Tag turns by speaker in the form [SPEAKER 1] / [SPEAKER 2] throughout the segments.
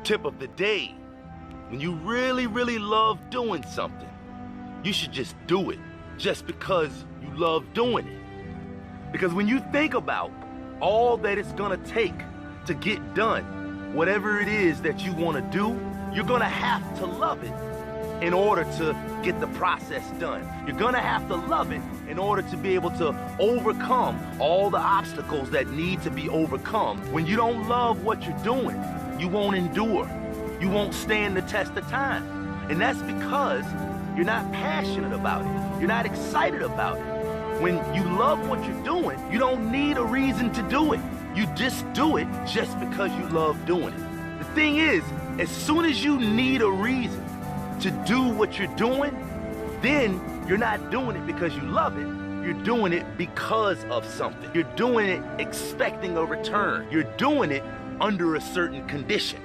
[SPEAKER 1] Tip of the day: when you really, really love doing something, you should just do it just because you love doing it. Because when you think about all that it's gonna take to get done, whatever it is that you wanna do, you're gonna have to love it in order to get the process done. You're gonna have to love it in order to be able to overcome all the obstacles that need to be overcome. When you don't love what you're doing, you won't endure. You won't stand the test of time. And that's because you're not passionate about it. You're not excited about it. When you love what you're doing, you don't need a reason to do it. You just do it just because you love doing it. The thing is, as soon as you need a reason to do what you're doing, then you're not doing it because you love it. You're doing it because of something. You're doing it expecting a return. You're doing it under a certain condition.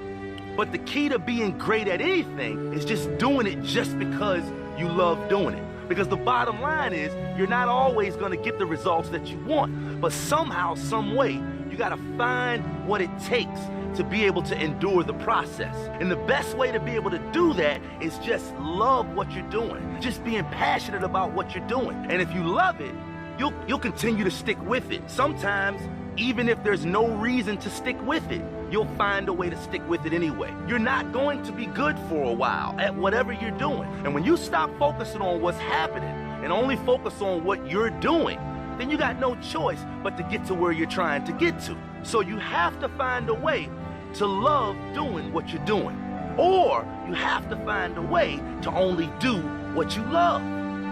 [SPEAKER 1] But the key to being great at anything is just doing it just because you love doing it. Because the bottom line is, you're not always gonna get the results that you want, but somehow, some way, you gotta find what it takes to be able to endure the process. And the best way to be able to do that is just love what you're doing. Just being passionate about what you're doing. And if you love it, you'll continue to stick with it. Sometimes, even if there's no reason to stick with it, you'll find a way to stick with it anyway. You're not going to be good for a while at whatever you're doing. And when you stop focusing on what's happening and only focus on what you're doing, then you got no choice but to get to where you're trying to get to. So you have to find a way to love doing what you're doing. Or you have to find a way to only do what you love.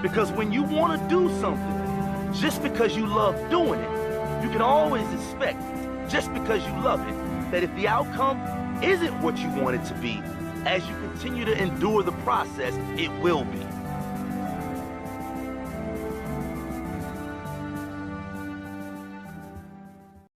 [SPEAKER 1] Because when you want to do something, just because you love doing it, you can always expect, just because you love it, that if the outcome isn't what you want it to be, as you continue to endure the process, it will be.